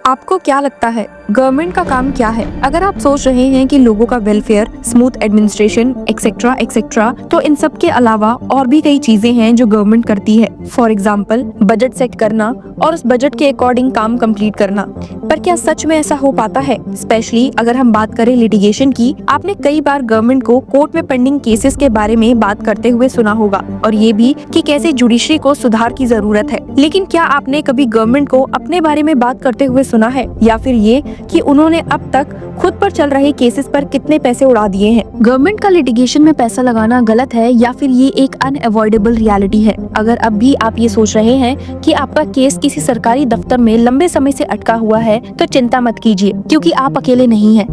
आपको क्या लगता है गवर्नमेंट का काम क्या है? अगर आप सोच रहे हैं कि लोगों का welfare, smooth administration etcetera etcetera, तो इन सब के अलावा और भी कई चीजें हैं जो गवर्नमेंट करती है। फॉर एग्जाम्पल बजट सेट करना और उस बजट के अकॉर्डिंग काम कंप्लीट करना। पर क्या सच में ऐसा हो पाता है? स्पेशली अगर हम बात करें लिटिगेशन की, आपने कई बार गवर्नमेंट को कोर्ट में पेंडिंग केसेस के बारे में बात करते हुए सुना होगा, और ये भी कि कैसे जुडिशरी को सुधार की जरूरत है। लेकिन क्या आपने कभी गवर्नमेंट को अपने बारे में बात करते हुए सुना है, या फिर ये कि उन्होंने अब तक खुद पर चल रहे केसेस पर कितने पैसे उड़ा दिए हैं? गवर्नमेंट का लिटिगेशन में पैसा लगाना गलत है, या फिर ये एक अनअवॉइडेबल रियलिटी है? अगर अब भी आप ये सोच रहे हैं कि आपका केस किसी सरकारी दफ्तर में लंबे समय से अटका हुआ है, तो चिंता मत कीजिए, क्योंकि आप अकेले नहीं हैं।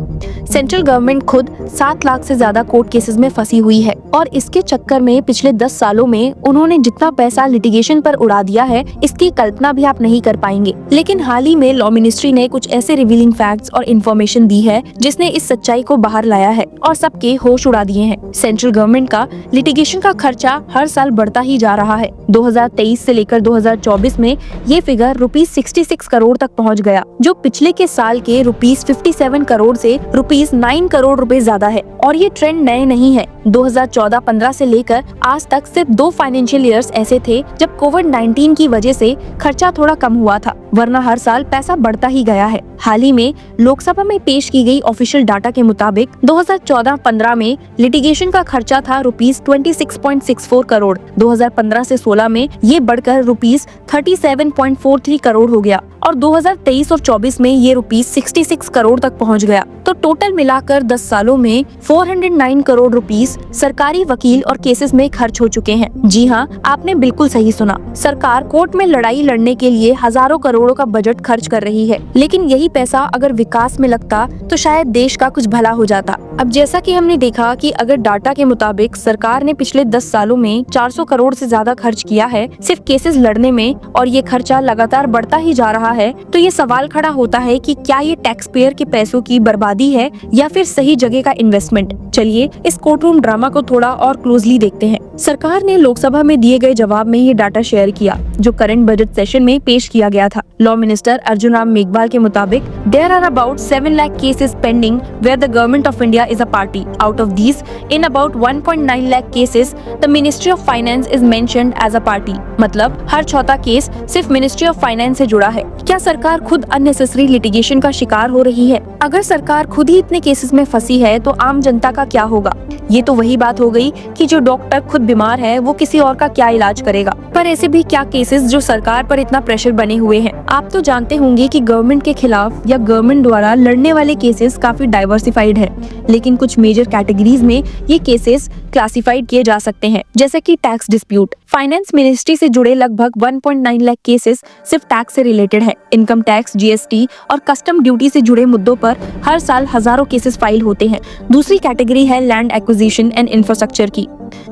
सेंट्रल गवर्नमेंट खुद 7 लाख से ज्यादा कोर्ट केसेस में फंसी हुई है, और इसके चक्कर में पिछले 10 सालों में उन्होंने जितना पैसा लिटिगेशन पर उड़ा दिया है, इसकी कल्पना भी आप नहीं कर पाएंगे। लेकिन हाल ही में लॉ मिनिस्ट्री ने कुछ ऐसे रिवीलिंग फैक्ट्स और इन्फॉर्मेशन दी है जिसने इस सच्चाई को बाहर लाया है और सबके होश उड़ा दिए हैं। सेंट्रल गवर्नमेंट का लिटिगेशन का खर्चा हर साल बढ़ता ही जा रहा है। 2023 से लेकर 2024 में ये फिगर ₹66 करोड़ तक पहुंच गया, जो पिछले के साल के ₹57 करोड़ से ₹9 करोड़ रुपए ज्यादा है। और ये ट्रेंड नए नहीं है। 2014-15 से लेकर आज तक सिर्फ 2 फाइनेंशियल ईयर्स ऐसे थे जब कोविड-19 की वजह से खर्चा थोड़ा कम हुआ था, वरना हर साल पैसा बढ़ता ही गया है। हाल ही में लोकसभा में पेश की गई ऑफिशियल डाटा के मुताबिक 2014-15 में लिटिगेशन का खर्चा था ₹26.64 करोड़। 2015 से 16 में ये बढ़कर ₹37.43 करोड़ हो गया, और 2023 और 24 में ये ₹66 करोड़ तक पहुंच गया। तो टोटल मिलाकर 10 सालों में 409 करोड़ रुपीस सरकारी वकील और केसेस में खर्च हो चुके हैं। जी हाँ, आपने बिल्कुल सही सुना। सरकार कोर्ट में लड़ाई लड़ने के लिए हजारों करोड़ों का बजट खर्च कर रही है, लेकिन यही पैसा अगर विकास में लगता तो शायद देश का कुछ भला हो जाता। अब जैसा कि हमने देखा कि अगर डाटा के मुताबिक सरकार ने पिछले 10 सालों में 400 करोड़ से ज्यादा खर्च किया है सिर्फ केसेस लड़ने में, और ये खर्चा लगातार बढ़ता ही जा रहा है, तो ये सवाल खड़ा होता है कि क्या ये टैक्स पेयर के पैसों की बर्बादी है या फिर सही जगह का इन्वेस्टमेंट। चलिए इस कोर्टरूम ड्रामा को थोड़ा और क्लोजली देखते हैं। सरकार ने लोकसभा में दिए गए जवाब में ये डाटा शेयर किया जो करंट बजट सेशन में पेश किया गया था। लॉ मिनिस्टर अर्जुन राम मेघवाल के मुताबिक there are about 7 lakh cases pending where the government of India is a party. Out of these, in about 1.9 lakh cases, the Ministry of Finance is mentioned as a party. मतलब हर चौथा case सिर्फ ministry of finance से जुड़ा है। क्या सरकार खुद unnecessary litigation का शिकार हो रही है? अगर सरकार खुद ही इतने केसेस में फंसी है तो आम जनता का क्या होगा? ये तो वही बात हो गई कि जो डॉक्टर खुद बीमार है वो किसी और का क्या इलाज करेगा। पर ऐसे भी क्या केसेस जो सरकार पर इतना प्रेशर बने हुए हैं। आप तो जानते होंगे कि गवर्नमेंट के खिलाफ या गवर्नमेंट द्वारा लड़ने वाले केसेस काफी डाइवर्सिफाइड है, लेकिन कुछ मेजर कैटेगरीज में ये केसेस क्लासिफाइड किए जा सकते हैं, जैसे कि टैक्स डिस्प्यूट। फाइनेंस मिनिस्ट्री से जुड़े लगभग 1.9 लाख केसेस सिर्फ टैक्स से रिलेटेड है। इनकम टैक्स, जीएसटी और कस्टम ड्यूटी से जुड़े मुद्दों पर हर साल हजारों केसेस फाइल होते हैं। दूसरी कैटेगरी है लैंड एक्विजिशन एंड इंफ्रास्ट्रक्चर की।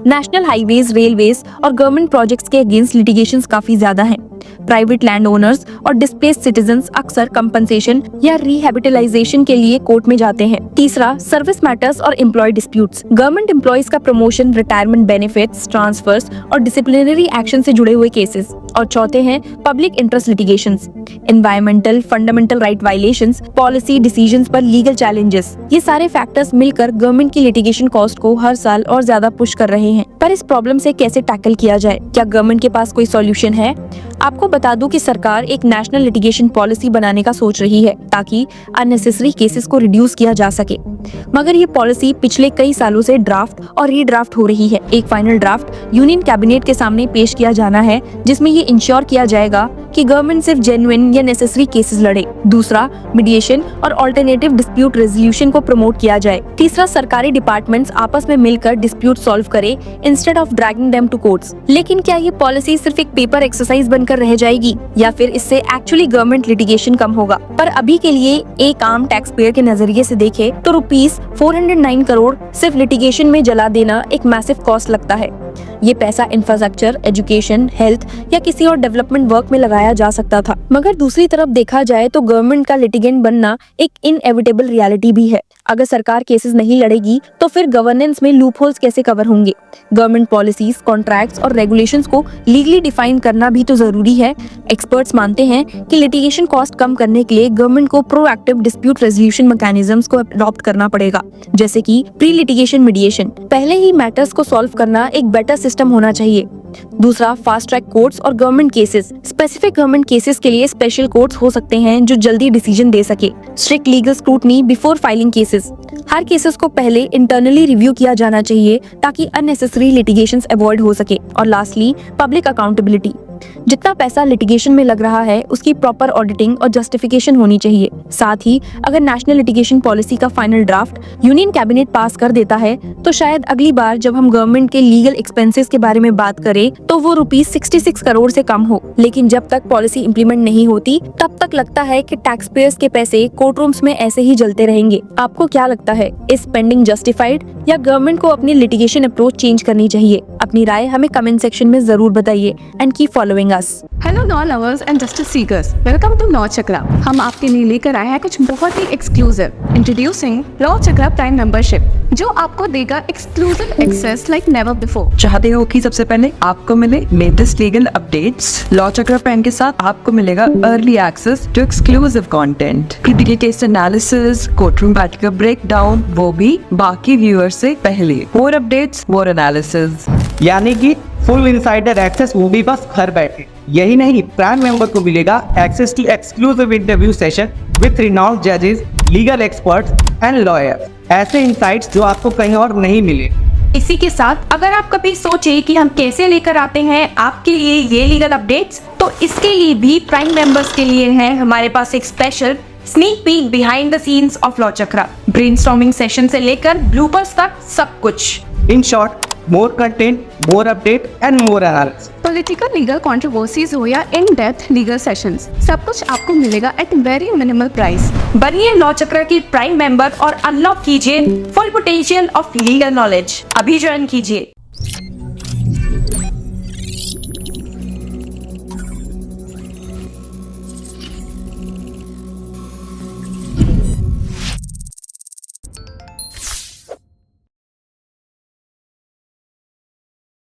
नेशनल हाईवेज, रेलवेज और गवर्नमेंट प्रोजेक्ट्स के अगेंस्ट लिटिगेशंस काफी ज्यादा हैं। प्राइवेट लैंड ओनर्स और डिस्प्लेस्ड सिटीजन्स अक्सर कंपनसेशन या रिहैबिलिटाइजेशन के लिए कोर्ट में जाते हैं। तीसरा, सर्विस मैटर्स और एम्प्लॉय डिस्प्यूट्स। गवर्नमेंट एम्प्लॉयज का प्रमोशन, रिटायरमेंट बेनिफिट्स, ट्रांसफर्स और डिसिप्लिनरी एक्शन से जुड़े हुए केसेस। और चौथे हैं public interest litigations, environmental, fundamental right violations, policy decisions पर लीगल चैलेंजेस। ये सारे फैक्टर्स मिलकर गवर्नमेंट की लिटिगेशन कॉस्ट को हर साल और ज्यादा पुश कर रहे हैं। पर इस प्रॉब्लम से कैसे टैकल किया जाए? क्या गवर्नमेंट के पास कोई सॉल्यूशन है? आपको बता दूं कि सरकार एक नेशनल लिटिगेशन पॉलिसी बनाने का सोच रही है ताकि अननेसेसरी केसेस को रिड्यूस किया जा सके। मगर ये पॉलिसी पिछले कई सालों से ड्राफ्ट और रीड्राफ्ट हो रही है। एक फाइनल ड्राफ्ट यूनियन कैबिनेट के सामने पेश किया जाना है, जिसमें ये इंश्योर किया जाएगा कि गवर्नमेंट सिर्फ जेन्युइन या नेसेसरी केसेस लड़े। दूसरा, मीडिएशन और अल्टरनेटिव डिस्प्यूट रेजोल्यूशन को प्रमोट किया जाए। तीसरा, सरकारी डिपार्टमेंट्स आपस में मिलकर डिस्प्यूट सॉल्व करे instead of dragging them to courts. लेकिन क्या ये पॉलिसी सिर्फ एक पेपर एक्सरसाइज बनकर रह जाएगी, या फिर इससे एक्चुअली गवर्नमेंट लिटिगेशन कम होगा? पर अभी के लिए एक आम टैक्स पेयर के नजरिए से देखे तो ₹409 करोड़ सिर्फ लिटिगेशन में जला देना एक मैसिव कॉस्ट लगता है। ये पैसा इंफ्रास्ट्रक्चर, एजुकेशन, हेल्थ या किसी और डेवलपमेंट वर्क में लगाया जा सकता था। मगर दूसरी तरफ देखा जाए तो गवर्नमेंट का लिटिगेंट बनना एक इनएविटेबल रियलिटी भी है। अगर सरकार केसेस नहीं लड़ेगी तो फिर गवर्नेंस में लूपहोल्स कैसे कवर होंगे? गवर्नमेंट पॉलिसीज, कॉन्ट्रैक्ट्स और रेगुलेशंस को लीगली डिफाइन करना भी तो जरूरी है। एक्सपर्ट्स मानते हैं कि लिटिगेशन कॉस्ट कम करने के लिए गवर्नमेंट को प्रोएक्टिव डिस्प्यूट रेजोल्यूशन मैकेनिज्म्स को अडॉप्ट करना पड़ेगा, जैसे कि प्री लिटिगेशन मीडिएशन। पहले ही मैटर्स को सॉल्व करना एक बेटर सिस्टम होना चाहिए। दूसरा, फास्ट ट्रैक कोर्ट्स और government cases. Specific government cases के लिए स्पेशल कोर्ट्स हो सकते हैं जो जल्दी डिसीजन दे सके। Strict legal scrutiny before filing cases. हर केसेस को पहले इंटरनली रिव्यू किया जाना चाहिए ताकि अननेसेसरी लिटिगेशंस अवॉइड हो सके। और लास्टली, पब्लिक अकाउंटेबिलिटी। जितना पैसा लिटिगेशन में लग रहा है उसकी प्रॉपर ऑडिटिंग और जस्टिफिकेशन होनी चाहिए। साथ ही अगर नेशनल लिटिगेशन पॉलिसी का फाइनल ड्राफ्ट यूनियन कैबिनेट पास कर देता है तो शायद अगली बार जब हम गवर्नमेंट के लीगल एक्सपेंसेस के बारे में बात करें तो वो ₹66 करोड़ से कम हो। लेकिन जब तक पॉलिसी इंप्लीमेंट नहीं होती तब तक लगता है कि टैक्स पेयर्स के पैसे कोर्ट रूम्स में ऐसे ही जलते रहेंगे। आपको क्या लगता है, इस स्पेंडिंग जस्टिफाइड या गवर्नमेंट को अपनी लिटिगेशन अप्रोच चेंज करनी चाहिए? अपनी राय हमें कमेंट सेक्शन में जरूर बताइए and keep following us. Hello law lovers and justice seekers, welcome to law Chakra. हम आपके लिए लेकर आए हैं कुछ बहुत ही exclusive. Introducing law Chakra prime membership, जो आपको देगा exclusive access like never before. चाहते हो कि सबसे पहले आपको मिले latest legal updates? Law Chakra prime के साथ आपको मिलेगा early access to exclusive content, critical case analysis, courtroom battle का ब्रेकडाउन, वो भी बाकी व्यूअर्स से पहले। मोर अपडेट्स, मोर एनालिसिस, यानी कि फुल इनसाइडर एक्सेस, वो भी बस घर बैठे। यही नहीं, प्राइम मेंबर को मिलेगा access to exclusive interview session with renowned जजेस, लीगल एक्सपर्ट्स एंड लॉयर्स। ऐसे इनसाइट्स जो आपको कहीं और नहीं मिले। इसी के साथ अगर आप कभी सोचे कि हम कैसे लेकर आते हैं आपके लिए ये लीगल अपडेट्स, तो इसके लिए भी प्राइम मेंबर्स के लिए है हमारे पास एक special sneak peek behind the scenes of law chakra. Brainstorming session से लेकर ब्लूपर्स तक सब कुछ। In short, more content, more update and more analysis. Political legal controversies हो या इन डेप्थ लीगल सेशंस, सब कुछ आपको मिलेगा एट वेरी मिनिमल प्राइस। बनिए लॉ चक्र की प्राइम मेंबर और अनलॉक कीजिए full potential of legal knowledge. अभी ज्वाइन कीजिए।